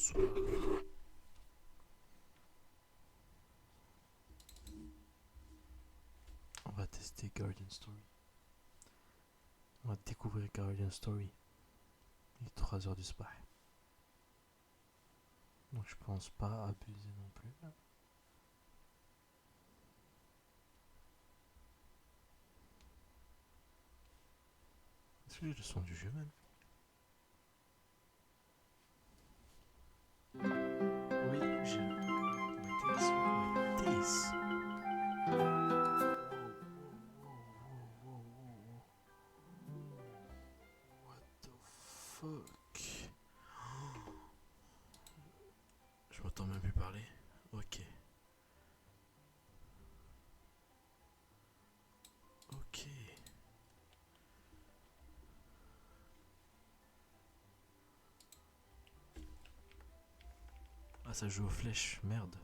bonsoir. On va tester Guardian Story. On va découvrir Guardian Story. Il est 3h du soir. Donc je pense pas abuser non plus. Est-ce que j'ai le son du jeu, man? Oui, j'ai. My days. What the fuck? Je m'entends même plus parler. Ok. Ok. Ah, ça joue aux flèches, merde.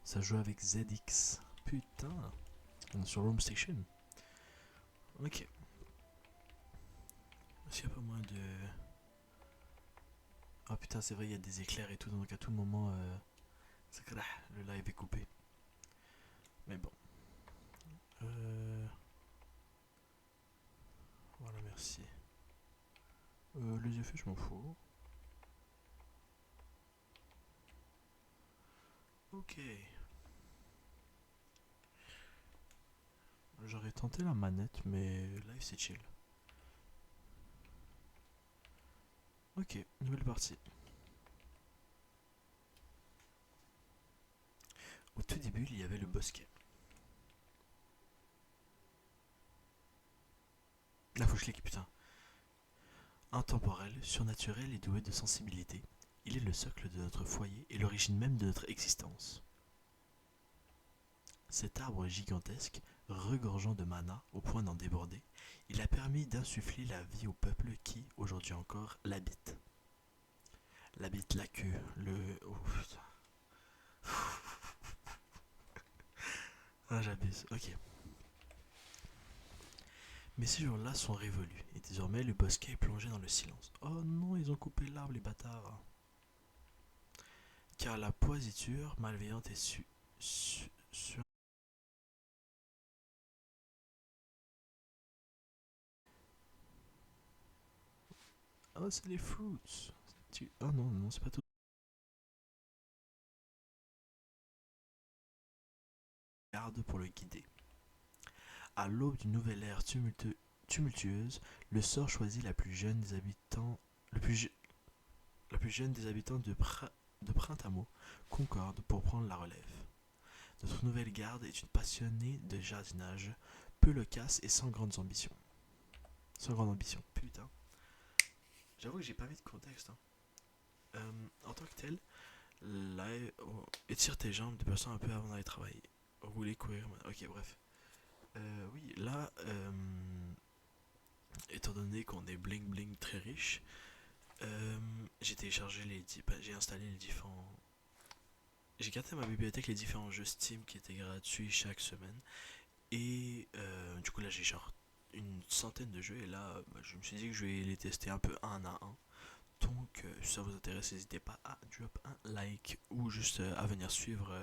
Ça joue avec ZX. Putain. On est sur Room Station. Ok. Est-ce qu'il n'y a pas moyen de. Ah putain, c'est vrai, il y a des éclairs et tout, donc à tout moment, le live est coupé. Mais bon. Euh... Voilà, merci. Les effets, je m'en fous. Ok. J'aurais tenté la manette, mais live c'est chill. Ok, nouvelle partie. Au tout début, il y avait le bosquet. Là, faut que je clique, putain. Intemporel, surnaturel et doué de sensibilité, il est le socle de notre foyer et l'origine même de notre existence. Cet arbre gigantesque, regorgeant de mana au point d'en déborder, il a permis d'insuffler la vie au peuple qui, aujourd'hui encore, l'habite. L'habite la queue, le... Oh putain. Ah j'abuse, ok. Mais ces jours-là sont révolus, et désormais le bosquet est plongé dans le silence. Oh non, ils ont coupé l'arbre les bâtards. Car la poisiture malveillante est sur... Oh c'est les fruits. Oh non, non, c'est pas tout. Garde pour le guider. À l'aube d'une nouvelle ère tumultueuse, le sort choisit la plus jeune des habitants, la plus jeune des habitants de Printemps, Concorde, pour prendre la relève. Notre nouvelle garde est une passionnée de jardinage, peu loquace et sans grandes ambitions. Sans grande ambition, putain. J'avoue que j'ai pas mis de contexte. Hein. En tant que tel, là, étire tes jambes, déplaçant un peu avant d'aller travailler. Rouler, courir, ok, bref. Oui, là, étant donné qu'on est bling bling très riche, j'ai téléchargé j'ai installé les différents. J'ai gardé ma bibliothèque les différents jeux Steam qui étaient gratuits chaque semaine. Et du coup, là, j'ai genre une centaine de jeux. Et là, je me suis dit que je vais les tester un peu un à un. Donc, si ça vous intéresse, n'hésitez pas à drop un like ou juste à venir suivre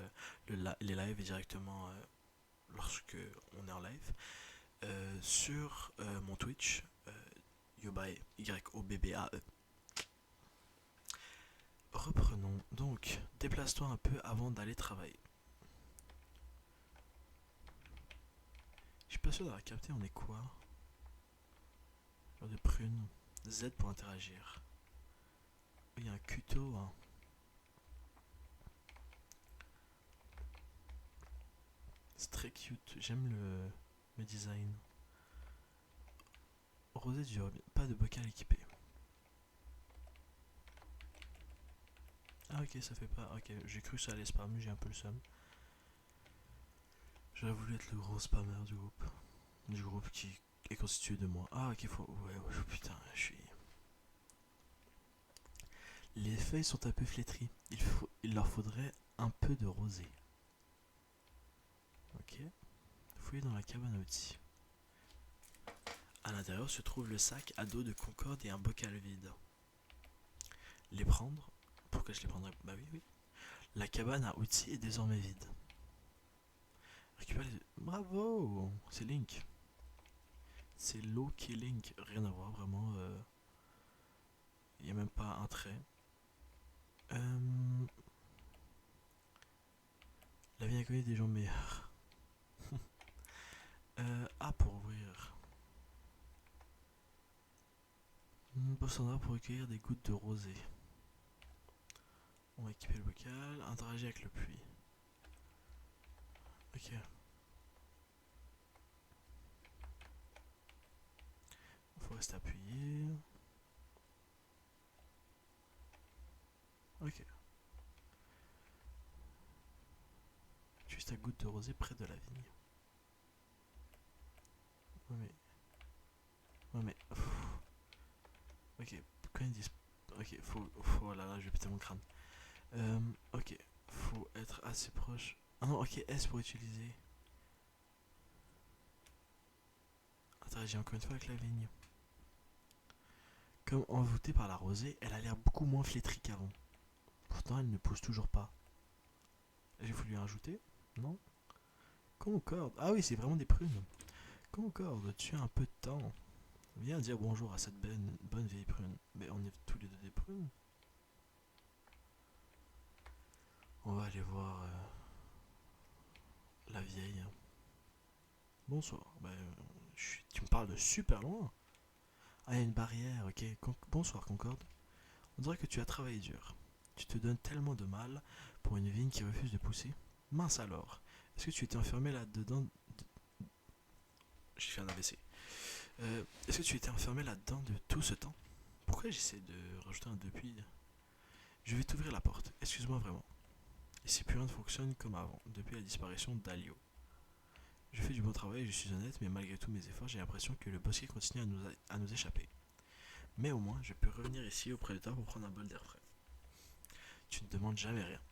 les lives directement lorsque on est en live sur mon Twitch, Yobae, Y-O-B-B-A-E. Reprenons. Donc, déplace-toi un peu avant d'aller travailler. Je suis pas sûr d'avoir capté, on est quoi? Genre de prune. Z pour interagir. Il y a un cuto. Hein. C'est très cute. J'aime le design. Rosé du rhum. Pas de bocal équipé. Ah ok, ça fait pas. Ok, j'ai cru que ça allait spammer, j'ai un peu le seum. J'aurais voulu être le gros spammer du groupe. Du groupe qui est constitué de moi. Ah ok, faut. Ouais, ouais, putain, je suis. Les feuilles sont un peu flétries. Il leur faudrait un peu de rosé. Ok. Fouillez dans la cabane à outils. À l'intérieur se trouve le sac à dos de Concorde et un bocal vide. Les prendre. pourquoi je les prendrais? Bah oui, oui. La cabane à outils est désormais vide. Récupère les... Bravo! C'est Link. C'est l'eau qui est Link. Rien à voir, vraiment. Il n'y a même pas un trait. La vie inconnue des gens meilleurs. A pour ouvrir. Poste en or pour recueillir des gouttes de rosée. On va équiper le bocal. Interagir avec le puits. Ok. Il faut rester appuyé. Ok. Juste ta goutte de rosée près de la vigne. Ouais mais... Ouais mais... Ok. Quand ils disent... Ok, faut... Oh là là, je vais péter mon crâne. Ok. Faut être assez proche. Ah non, ok, S pour utiliser. Interagir encore une fois avec la vigne. Comme envoûtée par la rosée, elle a l'air beaucoup moins flétrie qu'avant. Pourtant, elle ne pousse toujours pas. J'ai voulu rajouter? Non? Concorde. Ah oui, c'est vraiment des prunes. Concorde, tu as un peu de temps. Viens dire bonjour à cette bonne vieille prune. Mais on est tous les deux des prunes. On va aller voir la vieille. Bonsoir. Tu me parles de super loin. Ah, il y a une barrière, ok. Bonsoir, Concorde. On dirait que tu as travaillé dur. Tu te donnes tellement de mal pour une vigne qui refuse de pousser. Mince alors. Est-ce que tu étais enfermé là-dedans? J'ai fait un AVC. Est-ce que tu étais enfermé là-dedans de tout ce temps? Pourquoi j'essaie de rajouter un depuis? Je vais t'ouvrir la porte. Excuse-moi vraiment. Ici, plus rien ne fonctionne comme avant, depuis la disparition d'Alio. Je fais du bon travail, je suis honnête, mais malgré tous mes efforts, j'ai l'impression que le bosquet continue à nous échapper. Mais au moins, je peux revenir ici auprès de toi pour prendre un bol d'air frais. Tu ne demandes jamais rien.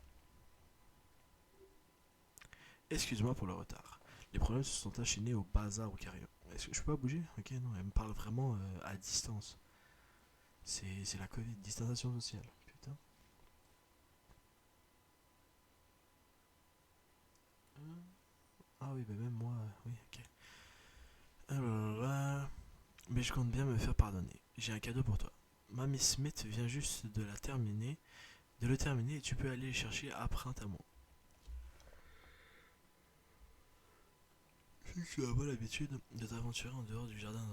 Excuse-moi pour le retard. Les problèmes se sont enchaînés au bazar au carillon. Est-ce que je peux pas bouger? Ok, non, elle me parle vraiment à distance. C'est la Covid, distanciation sociale. Putain. Ah oui, bah même moi, oui, ok. Alors là, mais je compte bien me faire pardonner. J'ai un cadeau pour toi. Mamie Smith vient juste de le terminer et tu peux aller le chercher à Printemps. Si tu n'as pas l'habitude de t'aventurer en dehors du jardin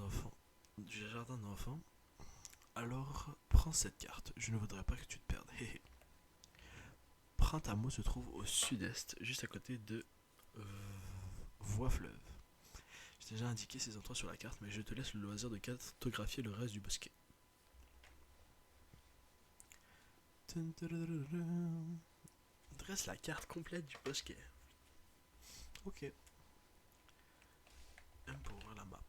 d'enfants, alors prends cette carte. Je ne voudrais pas que tu te perdes. Printemps se trouve au sud-est, juste à côté de euh, Voie Fleuve. J'ai déjà indiqué ces endroits sur la carte, mais je te laisse le loisir de cartographier le reste du bosquet. Dresse la carte complète du bosquet. Ok. M pour ouvrir la map.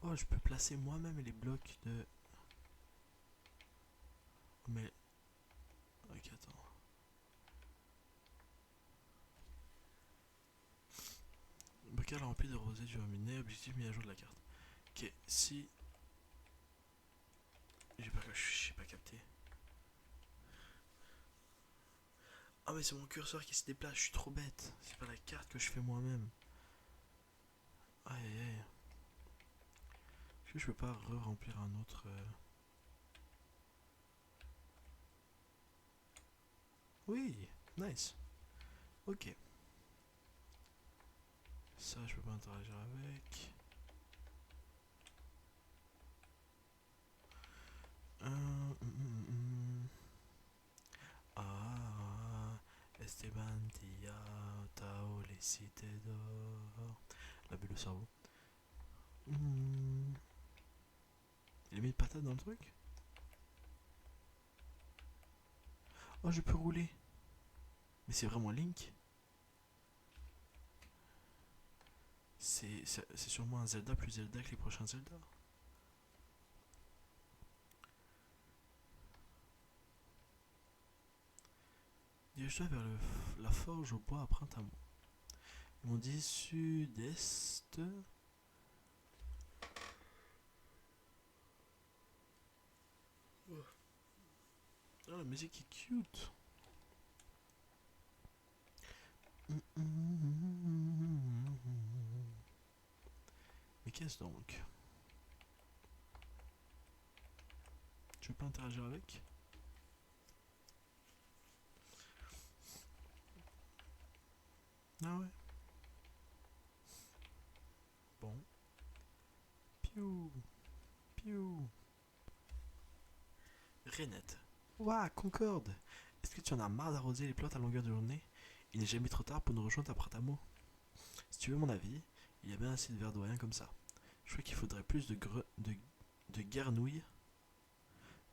Oh, je peux placer moi-même les blocs de... Mais... Ok, attends. Bocal rempli de rosée du robinet, objectif mis à jour de la carte. Ok, si... J'ai pas capté. Ah mais c'est mon curseur qui se déplace, je suis trop bête. C'est pas la carte que je fais moi-même. Aïe aïe aïe. Est-ce que je peux pas re-remplir un autre... Oui, nice. Ok. Ça, je peux pas interagir avec. Hum. Ah, Esteban, Tia, Tao, les cités d'or. La bulle de cerveau. Il a mis une patate dans le truc? Oh, je peux rouler. Mais c'est vraiment Link? C'est sûrement un Zelda plus Zelda que les prochains Zelda. Dirige-toi vers la forge au bois à Printemps. Ils m'ont dit sud-est. Oh, la musique est cute. Mais qu'est-ce donc? Tu veux pas interagir avec? Ah ouais. Bon. Piou. Piou. Renette. Ouah, Concorde. Est-ce que tu en as marre d'arroser les plantes à longueur de journée? Il n'est jamais trop tard pour nous rejoindre après ta mot. Si tu veux mon avis, il y a bien assez de verdoyants comme ça. Je crois qu'il faudrait plus de garnouilles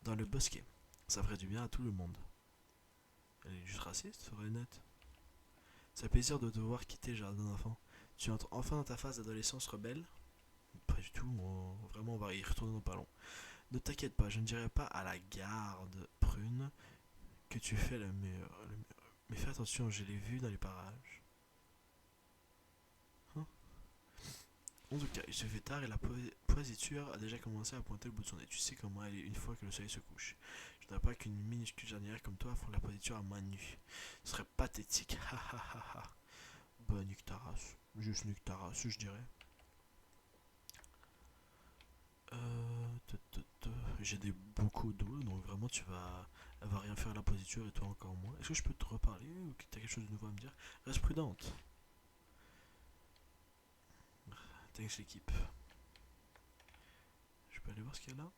dans le bosquet. Ça ferait du bien à tout le monde. Elle est juste raciste, Renette. C'est un plaisir de te voir quitter le jardin d'enfants. Tu entres enfin dans ta phase d'adolescence rebelle? Pas du tout, vraiment on va y retourner dans pas long. Ne t'inquiète pas, je ne dirai pas à la garde prune que tu fais le meilleur. Mais fais attention, je l'ai vu dans les parages. Hein? En tout cas, il se fait tard et la poisiture a déjà commencé à pointer le bout de son nez. Tu sais comment elle est une fois que le soleil se couche. Je ne voudrais pas qu'une minuscule jardinière comme toi fasse la poisiture à main nue. Ce serait pathétique. Ha ha ha ha. Bah, nique ta race. Juste nique ta race, je dirais. J'ai des beaucoup d'eau, donc vraiment elle va rien faire à la positure et toi encore moins. Est-ce que je peux te reparler ou que t'as quelque chose de nouveau à me dire? Reste prudente. Thanks l'équipe. Je peux aller voir ce qu'il y a là?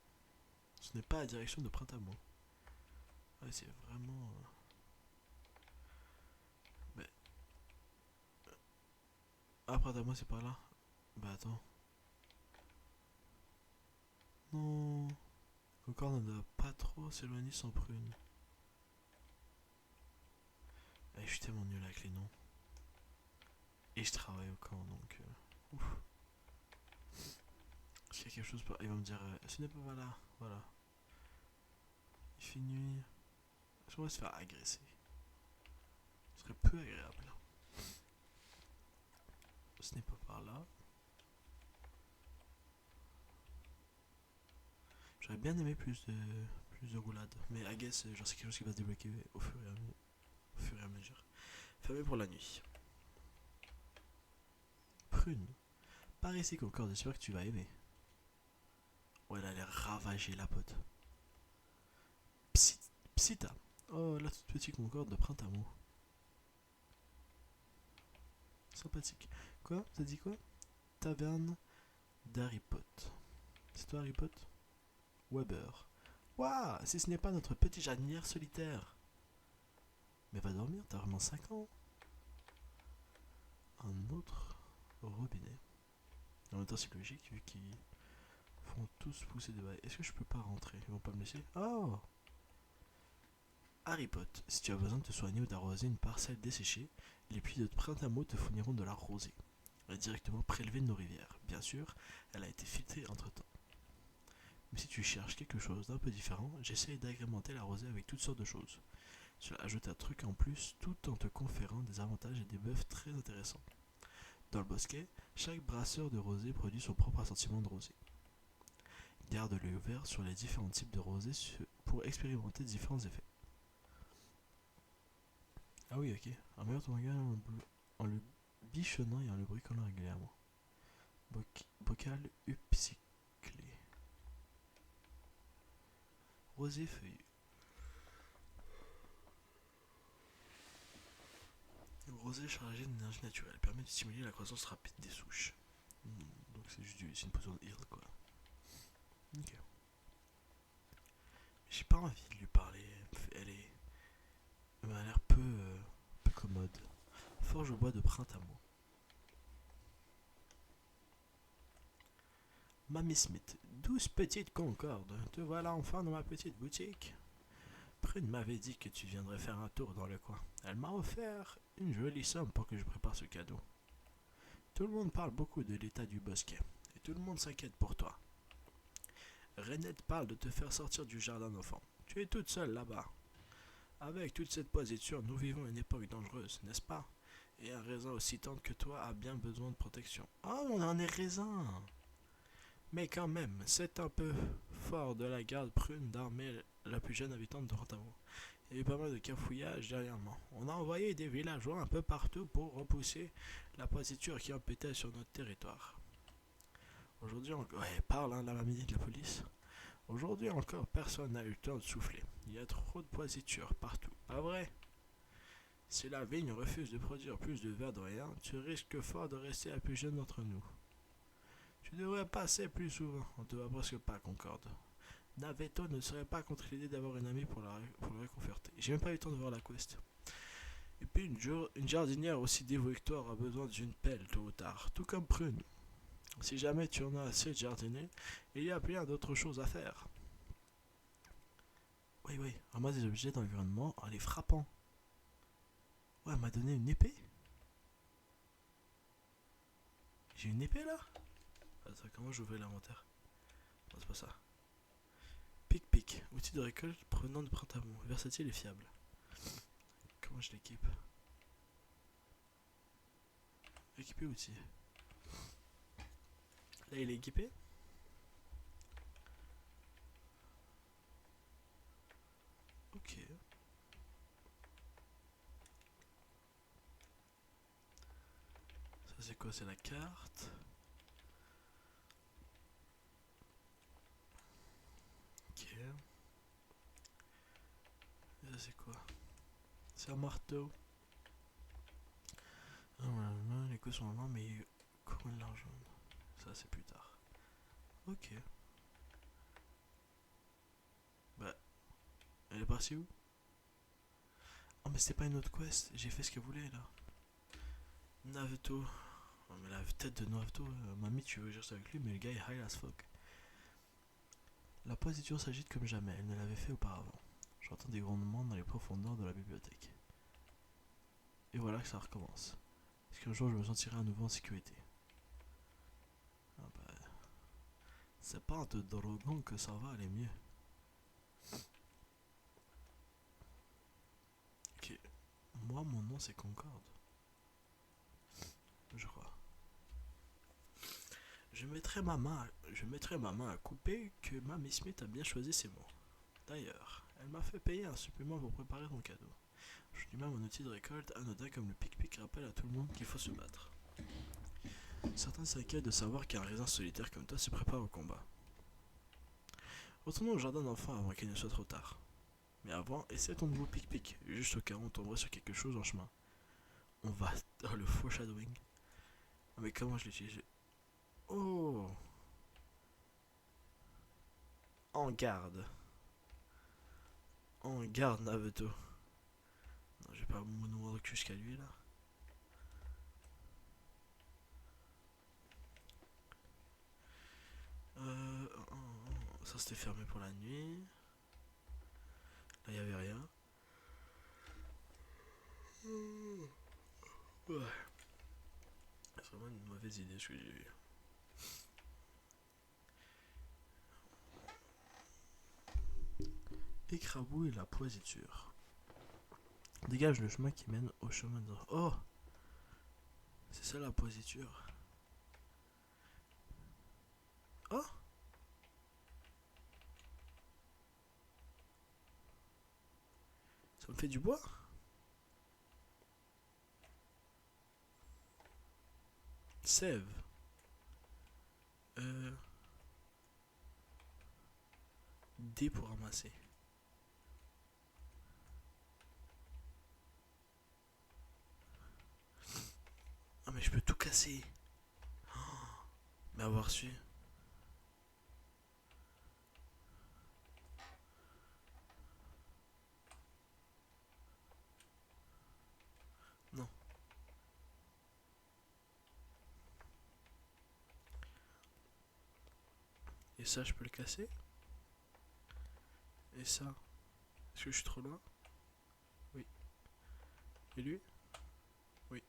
Ce n'est pas la direction de Printemps. Ouais, c'est vraiment. Mais. Ah, Printemps, c'est par là? Bah attends. Non. Encore, on ne doit pas trop s'éloigner sans prune. Eh, je suis tellement nul avec les noms. Et je travaille au camp donc. Ouf. Est-ce qu'il y a quelque chose par. Il va me dire. Ce n'est pas là. Voilà. Il fait nuit. Est-ce qu'on va se faire agresser? Ce serait peu agréable. Ce n'est pas par là. J'aurais bien aimé plus de roulade. Mais I guess, genre, c'est quelque chose qui va se débloquer au fur et à mesure. Fermé pour la nuit. Prune. Par ici, Concorde, j'espère que tu vas aimer. Ouais, elle a l'air ravagée, la pote. Psita. Oh, la toute petite Concorde de Printemps. Sympathique. Quoi? T'as dit quoi? Taverne d'Harry Potter. C'est toi, Harry Potter? Weber. Waouh, si ce n'est pas notre petit jardinière solitaire. Mais va dormir, t'as vraiment 5 ans. Un autre robinet. En même temps, c'est logique vu qu'ils font tous pousser des bails. Est-ce que je peux pas rentrer? Ils vont pas me laisser? Oh! Harry Potter, si tu as besoin de te soigner ou d'arroser une parcelle desséchée, les pluies de printemps te fourniront de la rosée. Elle est directement prélevée de nos rivières. Bien sûr, elle a été filtrée entre temps. Mais si tu cherches quelque chose d'un peu différent, j'essaye d'agrémenter la rosée avec toutes sortes de choses. Cela ajoute un truc en plus tout en te conférant des avantages et des buffs très intéressants. Dans le bosquet, chaque brasseur de rosée produit son propre assortiment de rosée. Garde l'œil ouvert sur les différents types de rosée pour expérimenter différents effets. Ah oui, ok. Améliore ton regard en le bichonnant et en le bricolant régulièrement. Bocal upcyclé. Rosée feuillue. Le rosée chargé d'énergie naturelle permet de stimuler la croissance rapide des souches. Donc c'est une potion de heal quoi. Ok. J'ai pas envie de lui parler. Elle a l'air peu commode. Forge au bois de printemps. Mamie Smith, douce petite Concorde, te voilà enfin dans ma petite boutique. Prune m'avait dit que tu viendrais faire un tour dans le coin. Elle m'a offert une jolie somme pour que je prépare ce cadeau. Tout le monde parle beaucoup de l'état du bosquet, et tout le monde s'inquiète pour toi. Renette parle de te faire sortir du jardin d'enfants. Tu es toute seule là-bas. Avec toute cette positure, nous vivons une époque dangereuse, n'est-ce pas? Et un raisin aussi tendre que toi a bien besoin de protection. Oh, on en est raisin! Mais quand même, c'est un peu fort de la garde prune d'armer la plus jeune habitante de Rantamo. Il y a eu pas mal de cafouillage dernièrement. On a envoyé des villageois un peu partout pour repousser la positure qui empiétait sur notre territoire. Aujourd'hui, ouais, parle hein, la mamie de la police. Aujourd'hui encore, personne n'a eu le temps de souffler. Il y a trop de positures partout, pas vrai? Si la vigne refuse de produire plus de verdoyant, tu risques fort de rester la plus jeune d'entre nous. Tu devrais passer plus souvent, on te voit presque pas, Concorde. Naveto ne serait pas contre l'idée d'avoir une amie pour le réconforter. J'ai même pas eu le temps de voir la quest. Et puis une jardinière aussi dévouée que toi aura besoin d'une pelle tôt ou tard, tout comme Prune. Si jamais tu en as assez de jardiner, il y a plein d'autres choses à faire. Oui, oui, ramasse des objets dans l'environnement en les frappant. Ouais, elle m'a donné une épée. J'ai une épée là. Attends, comment j'ouvrais l'inventaire? Non, c'est pas ça. Pic-pic, outil de récolte provenant de printemps, versatile et fiable. Comment je l'équipe? Équiper outil. Là, il est équipé. Ok. Ça, c'est quoi? C'est la carte. Ok. Et ça, c'est quoi? C'est un marteau. Ah, voilà, les coups sont lents, mais combien de l'argent? Ça, c'est plus tard. Ok. Bah, elle est partie où? Oh, mais c'était pas une autre quest. J'ai fait ce qu'elle voulait là. Naveto. Oh, mais la tête de Naveto, mamie, tu veux juste avec lui, mais le gars est high as fuck. La positure s'agite comme jamais, elle ne l'avait fait auparavant. J'entends des grondements dans les profondeurs de la bibliothèque. Et voilà que ça recommence. Est-ce qu'un jour je me sentirai à nouveau en sécurité? Ah bah, c'est pas en te droguant que ça va aller mieux. Ok, moi mon nom c'est Concorde. Je crois. Je mettrai ma main à couper que Mamie Smith a bien choisi ses mots. D'ailleurs, elle m'a fait payer un supplément pour préparer ton cadeau. Je dis même un outil de récolte anodin comme le pic-pic rappelle à tout le monde qu'il faut se battre. Certains s'inquiètent de savoir qu'un raisin solitaire comme toi se prépare au combat. Retournons au jardin d'enfants avant qu'il ne soit trop tard. Mais avant, essaie ton nouveau pic-pic, juste au cas où on tomberait sur quelque chose en chemin. On va dans le foreshadowing. Mais comment je l'utilise? Oh! En garde. En garde, Naveto. Non, j'ai pas mon monologue jusqu'à lui là. Ça c'était fermé pour la nuit. Là y avait rien. Ouais. C'est vraiment une mauvaise idée ce que j'ai eu. Écrabouille la poisiture. Dégage le chemin qui mène au chemin de... Oh! C'est ça la poisiture. Oh! Ça me fait du bois? Sève. Euh... D pour ramasser. Ah mais je peux tout casser. Mais avoir su. Non. Et ça je peux le casser? Et ça? Est-ce que je suis trop loin? Oui. Et lui? Oui.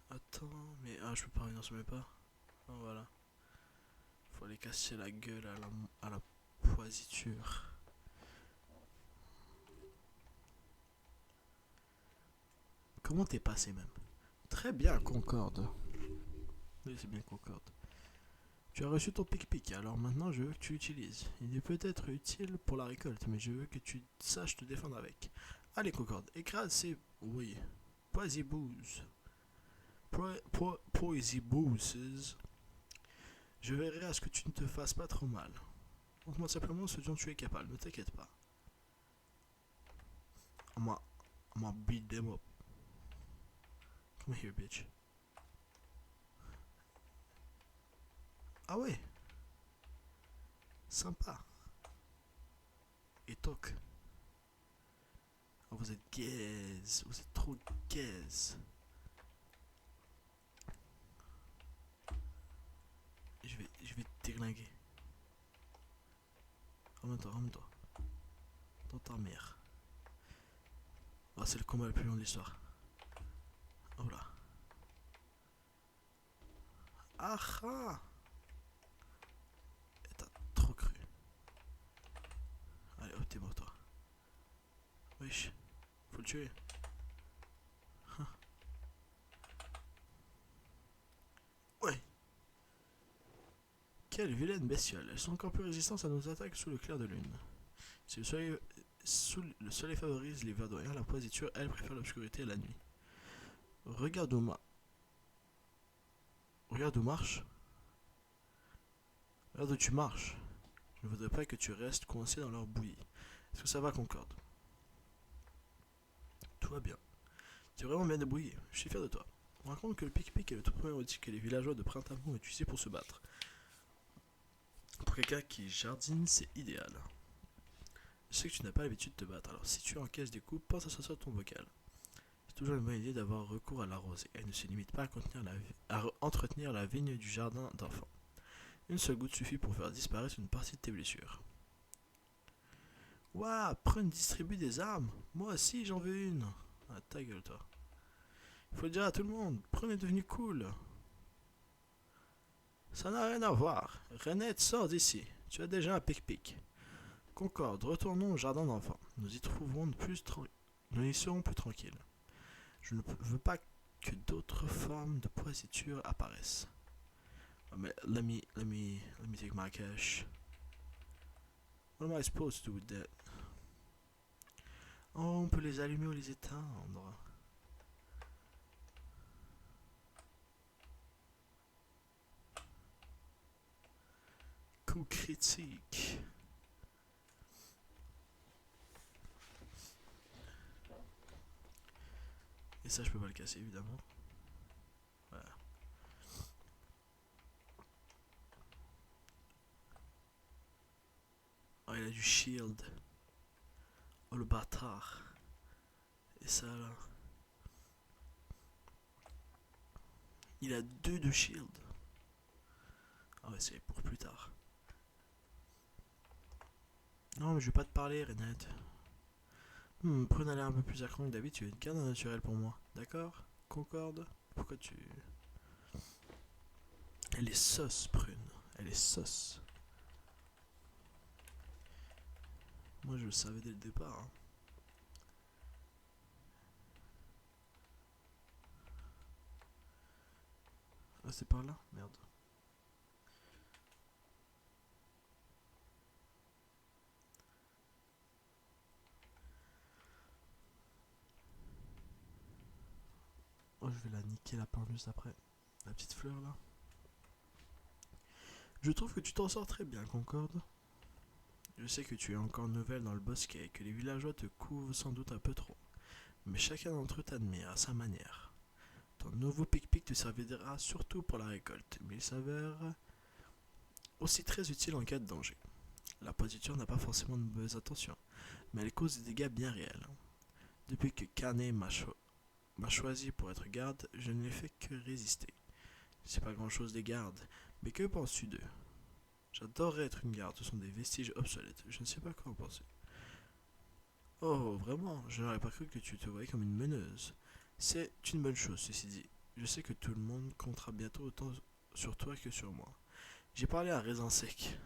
Attends, mais... Ah je peux pas, non ça met pas. Ah voilà. Faut aller casser la gueule à la poisiture. Comment t'es passé même? Très bien, Concorde. Oui, c'est bien Concorde. Tu as reçu ton pic-pic, alors maintenant je veux que tu l'utilises. Il est peut-être utile pour la récolte, mais je veux que tu saches te défendre avec. Allez, Concorde, écrase ces... Oui. Poisibouses. Poisibouses. Je verrai à ce que tu ne te fasses pas trop mal. Montre-moi simplement ce dont tu es capable, ne t'inquiète pas. I'm gonna beat them up. Come here, bitch. Ah ouais, sympa. Et toc. Oh, vous êtes gaze, vous êtes trop gaze. Je vais te déglinguer. Ramène-toi, ramène-toi. Dans ta mère. Oh, c'est le combat le plus long de l'histoire. Oh là. Ah ah. Et t'as trop cru. Allez, hop, t'es mort, toi. Wesh. Faut le tuer. Hein. Ouais. Quelle vilaine bestiole. Elles sont encore plus résistantes à nos attaques sous le clair de lune. Si le soleil favorise les verdoyants, la positure, elle, préfère l'obscurité et la nuit. Regarde où, Regarde où marche. Regarde où tu marches. Je ne voudrais pas que tu restes coincé dans leur bouillie. Est-ce que ça va, Concorde? Tout va bien. Tu es vraiment bien débrouillé. Je suis fier de toi. On raconte que le pic-pic est le tout premier outil que les villageois de Printemps ont utilisé pour se battre. Pour quelqu'un qui jardine, c'est idéal. Je sais que tu n'as pas l'habitude de te battre, alors si tu encaisses des coups, pense à sortir ton bocal. C'est toujours une bonne idée d'avoir recours à la rosée. Elle ne se limite pas à entretenir la vigne du jardin d'enfants. Une seule goutte suffit pour faire disparaître une partie de tes blessures. Ouah, Prune distribue des armes. Moi aussi j'en veux une. Ah, ta gueule, toi. Il faut le dire à tout le monde, Prune est devenu cool. Ça n'a rien à voir. Renette, sors d'ici. Tu as déjà un pic-pic. Concorde, retournons au jardin d'enfants. Nous y serons plus tranquilles. Je ne veux pas que d'autres formes de poisiture apparaissent. Oh, mais let me take my cash. What am I supposed to do with that? Oh, on peut les allumer ou les éteindre. Coup critique. Et ça, je peux pas le casser, évidemment. Voilà. Oh, il a du shield. Oh, le bâtard. Et ça, là. Il a 2 de shield. Ah ouais, c'est pour plus tard. Non, mais je vais pas te parler, Renette. Prune a l'air un peu plus accro que d'habitude. Garde un naturel pour moi, d'accord? Concorde? Pourquoi tu... Elle est sauce, Prune. Elle est sauce. Moi, je le savais dès le départ. Hein. Ah, c'est par là? Merde. Oh, je vais la niquer la part juste après. La petite fleur, là. Je trouve que tu t'en sors très bien, Concorde. Je sais que tu es encore nouvelle dans le bosquet et que les villageois te couvrent sans doute un peu trop. Mais chacun d'entre eux t'admire à sa manière. Ton nouveau pic-pic te servira surtout pour la récolte, mais il s'avère aussi très utile en cas de danger. La positure n'a pas forcément de mauvaises intentions, mais elle cause des dégâts bien réels. Depuis que Canet m'a choisi pour être garde, je ne l'ai fait que résister. Je sais pas grand chose des gardes, mais que penses-tu d'eux? J'adorerais être une garde, ce sont des vestiges obsolètes, je ne sais pas quoi en penser. Oh, vraiment, je n'aurais pas cru que tu te voyais comme une meneuse. C'est une bonne chose, ceci dit. Je sais que tout le monde comptera bientôt autant sur toi que sur moi. J'ai parlé à Raisin Sec.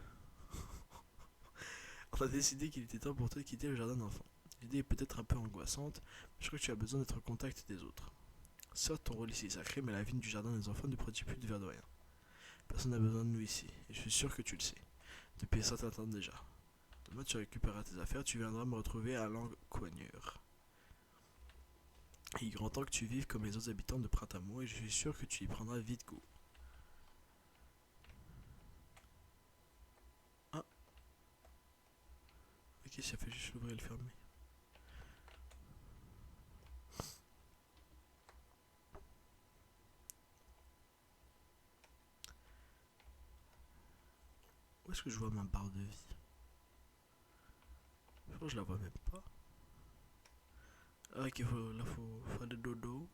On a décidé qu'il était temps pour toi de quitter le jardin d'enfants. L'idée est peut-être un peu angoissante, mais je crois que tu as besoin d'être en contact des autres. Certes, ton rôle ici est sacré, mais la vie du jardin des enfants ne produit plus de verdoyants. Personne n'a besoin de nous ici, et je suis sûr que tu le sais. Depuis un certain temps déjà. Demain tu récupéreras tes affaires, tu viendras me retrouver à Lancoignure. Il est grand temps que tu vives comme les autres habitants de Printemps, et je suis sûr que tu y prendras vite goût. Ah, ok, ça fait juste l'ouvrir et le fermer. Où est-ce que je vois ma barre de vie? Je crois que je la vois même pas. Ah, ok, là faut faire des dodo.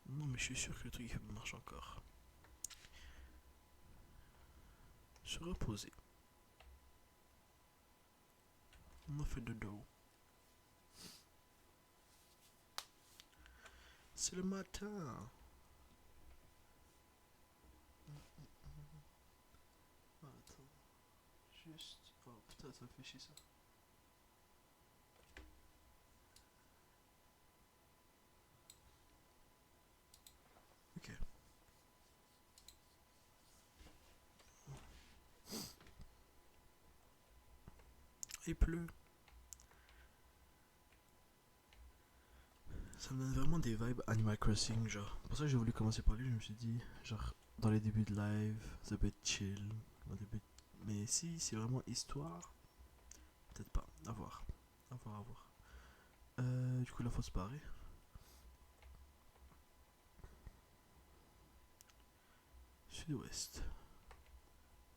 Non, mais je suis sûr que le truc marche encore. Se reposer. On a fait dodo. C'est le matin. Ah, attends. Juste. Oh putain, ça me fait chier ça. Ok. Il pleut. Ça me donne vraiment des vibes Animal Crossing, genre. Pour ça que j'ai voulu commencer par lui, je me suis dit, genre, dans les débuts de live, ça peut être chill. Mais si c'est vraiment histoire, peut-être pas. À voir. À voir, à voir. Du coup, là, faut se barrer. Sud-ouest.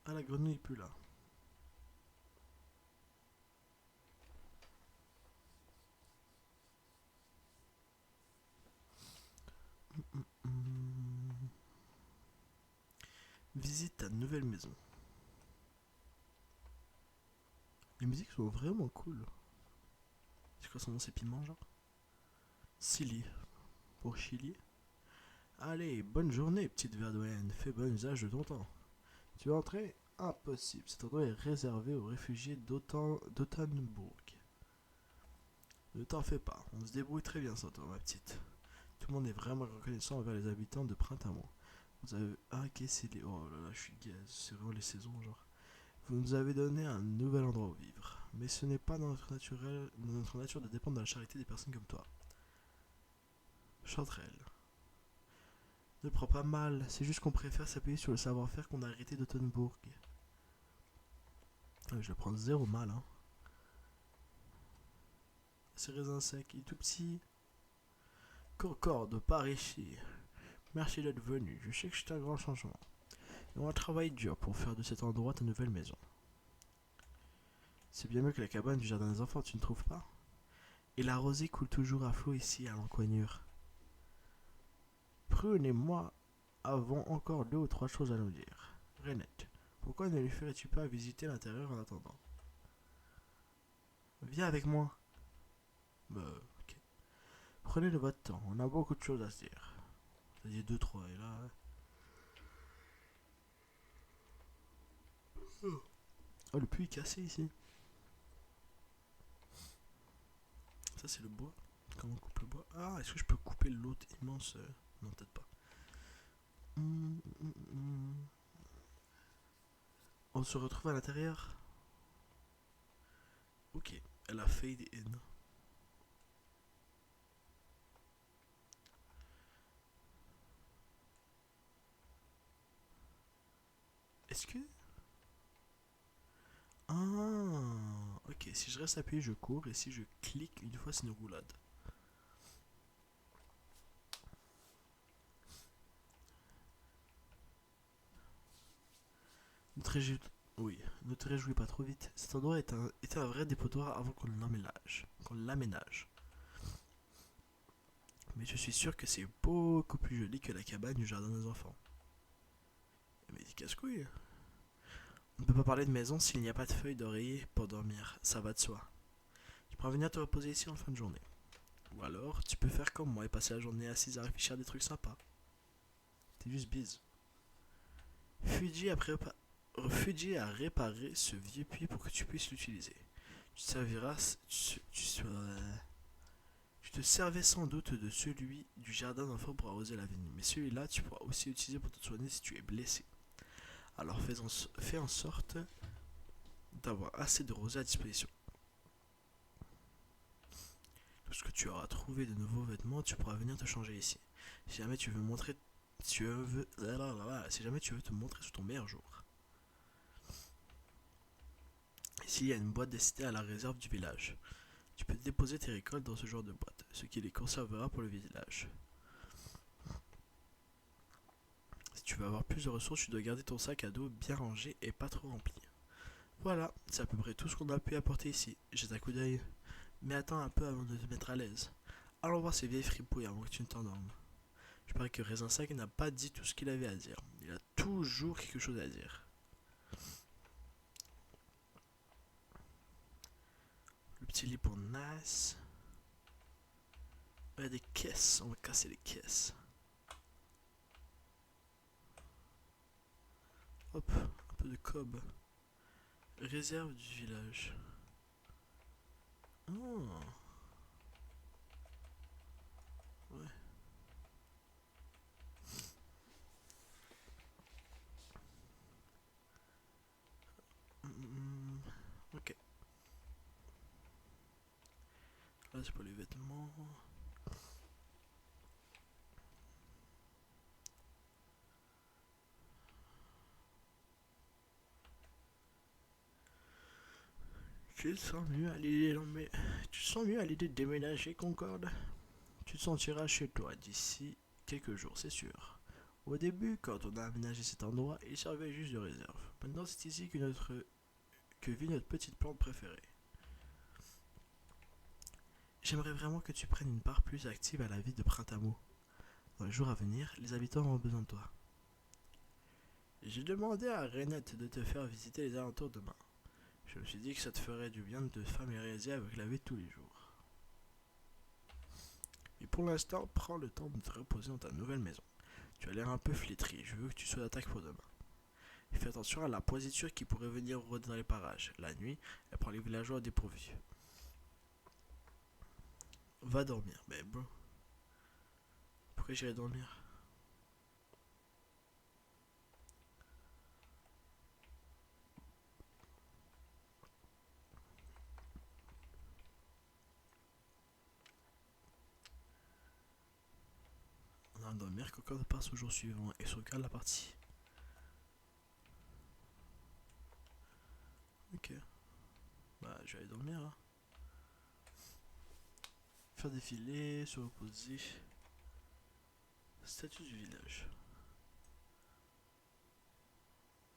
Ah, la grenouille est plus là. Hmm. Visite ta nouvelle maison. Les musiques sont vraiment cool. C'est quoi son nom, c'est Piment, genre? Silly. Pour Chili. Allez, bonne journée, petite Verdouane. Fais bon usage de ton temps. Tu veux entrer? Impossible. Cet endroit est réservé aux réfugiés d'Ottenbourg. Ne t'en fais pas, on se débrouille très bien sans toi, ma petite. Tout le monde est vraiment reconnaissant envers les habitants de Printemps. Vous avez. Ah, ok, c'est les. Oh là là, je suis gaze. C'est vraiment les saisons, genre. Vous nous avez donné un nouvel endroit où vivre. Mais ce n'est pas dans notre nature de dépendre de la charité des personnes comme toi. Chanterelle. Ne le prends pas mal, c'est juste qu'on préfère s'appuyer sur le savoir-faire qu'on a arrêté d'Ottenbourg. Ah, je le prends zéro mal, hein. C'est raisin sec, il est tout petit. Concorde, par ici. Merci d'être venu, je sais que c'est un grand changement. Et on va travailler dur pour faire de cet endroit ta nouvelle maison. C'est bien mieux que la cabane du jardin des enfants, tu ne trouves pas? Et la rosée coule toujours à flot ici à l'encoignure. Prune et moi avons encore deux ou trois choses à nous dire. Renette, pourquoi ne lui ferais-tu pas visiter l'intérieur en attendant? Viens avec moi. Bah, ok. Prenez de votre temps, on a beaucoup de choses à se dire. T'as dit deux, trois, et là. Oh, le puits est cassé ici. Ça, c'est le bois. Comment on coupe le bois? Ah, est-ce que je peux couper l'autre immense. Non, peut-être pas. On se retrouve à l'intérieur. Ok, elle a fade in. Est-ce que. Ah, ok, si je reste appuyé, je cours, et si je clique une fois, c'est une roulade. Ne te réjouis, oui, ne te réjouis pas trop vite. Cet endroit était un vrai dépotoir avant qu'on l'aménage. Mais je suis sûr que c'est beaucoup plus joli que la cabane du jardin des enfants. Mais dis casse-couille. On ne peut pas parler de maison s'il n'y a pas de feuilles d'oreiller pour dormir, ça va de soi. Tu pourras venir te reposer ici en fin de journée. Ou alors, tu peux faire comme moi et passer la journée assise à réfléchir à des trucs sympas. T'es juste bise. Fuji a réparé ce vieux puits pour que tu puisses l'utiliser. Tu te serviras, tu te servais sans doute de celui du jardin d'enfants pour arroser la vigne, mais celui-là tu pourras aussi utiliser pour te soigner si tu es blessé. Alors fais en sorte d'avoir assez de rosée à disposition. Lorsque tu auras trouvé de nouveaux vêtements, tu pourras venir te changer ici. Si jamais tu veux montrer, si jamais tu veux te montrer sous ton meilleur jour. Ici, il y a une boîte destinée à la réserve du village. Tu peux déposer tes récoltes dans ce genre de boîte, ce qui les conservera pour le village. Si tu veux avoir plus de ressources, tu dois garder ton sac à dos bien rangé et pas trop rempli. Voilà, c'est à peu près tout ce qu'on a pu apporter ici. Jette un coup d'œil. Mais attends un peu avant de te mettre à l'aise. Allons voir ces vieilles fripouilles avant que tu ne t'endormes. Je parie que Raisin Sac n'a pas dit tout ce qu'il avait à dire. Il a toujours quelque chose à dire. Le petit lit pour Nas. Il y a des caisses, on va casser les caisses. Hop, un peu de cob. Réserve du village. Oh. Ouais. Ok. Là c'est pour les vêtements. Tu te sens mieux à l'idée de déménager, Concorde? Tu te sentiras chez toi d'ici quelques jours, c'est sûr. Au début, quand on a aménagé cet endroit, il servait juste de réserve. Maintenant, c'est ici que vit notre petite plante préférée. J'aimerais vraiment que tu prennes une part plus active à la vie de Printemps. Dans les jours à venir, les habitants auront besoin de toi. J'ai demandé à Renette de te faire visiter les alentours demain. Je me suis dit que ça te ferait du bien de te familiariser avec la vie de tous les jours. Mais pour l'instant, prends le temps de te reposer dans ta nouvelle maison. Tu as l'air un peu flétri, je veux que tu sois d'attaque pour demain. Et fais attention à la poisiture qui pourrait venir rôder dans les parages. La nuit, elle prend les villageois au dépourvu. Va dormir, mais bon. Pourquoi j'irai dormir? On va dormir, Concorde passe au jour suivant et sauvegarde la partie. Ok. Bah, je vais aller dormir. Hein. Faire défiler, se reposer. Statut du village.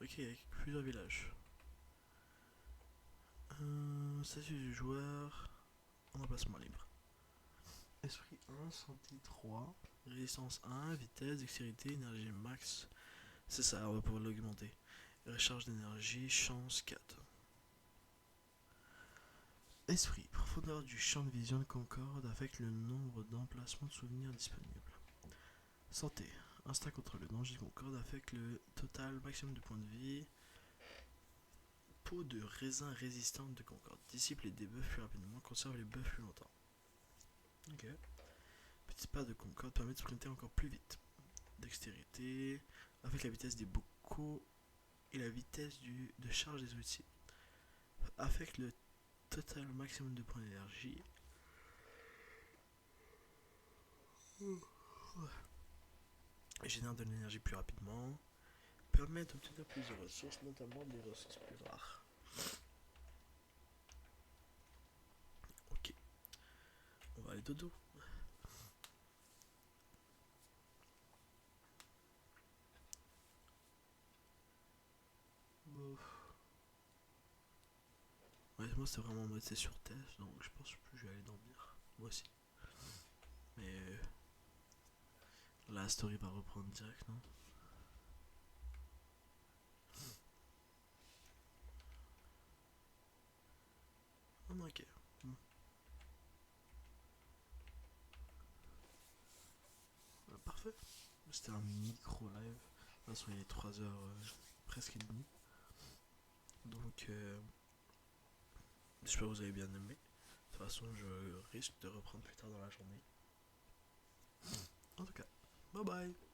Ok, il y a plusieurs villages. Statut du joueur. En emplacement libre. Esprit 1, santé 3, résistance 1, vitesse, dextérité, énergie max. C'est ça, on va pouvoir l'augmenter. Recharge d'énergie, chance 4. Esprit, profondeur du champ de vision de Concorde avec le nombre d'emplacements de souvenirs disponibles. Santé, instinct contre le danger de Concorde avec le total maximum de points de vie. Peau de raisin résistante de Concorde. Dissipe les debuffs plus rapidement, conserve les buffs plus longtemps. Ok. Petit pas de Concorde permet de sprinter encore plus vite. Dextérité, avec la vitesse des bocaux et la vitesse de charge des outils. Affecte le total maximum de points d'énergie. Génère de l'énergie plus rapidement. Permet d'obtenir plus de ressources, notamment des ressources plus rares. Ok. On va aller dodo. Ouais, moi c'est vraiment en mode c'est sur test, donc je pense que je vais aller dormir. Moi aussi. Mais la story va reprendre direct, non? Ah non, ok. Parfait. C'était un micro live. De toute façon, il est 3h presque et demie. Donc, j'espère que vous avez bien aimé. De toute toute façon, je risque de reprendre plus tard dans la journée. En tout cas, bye bye.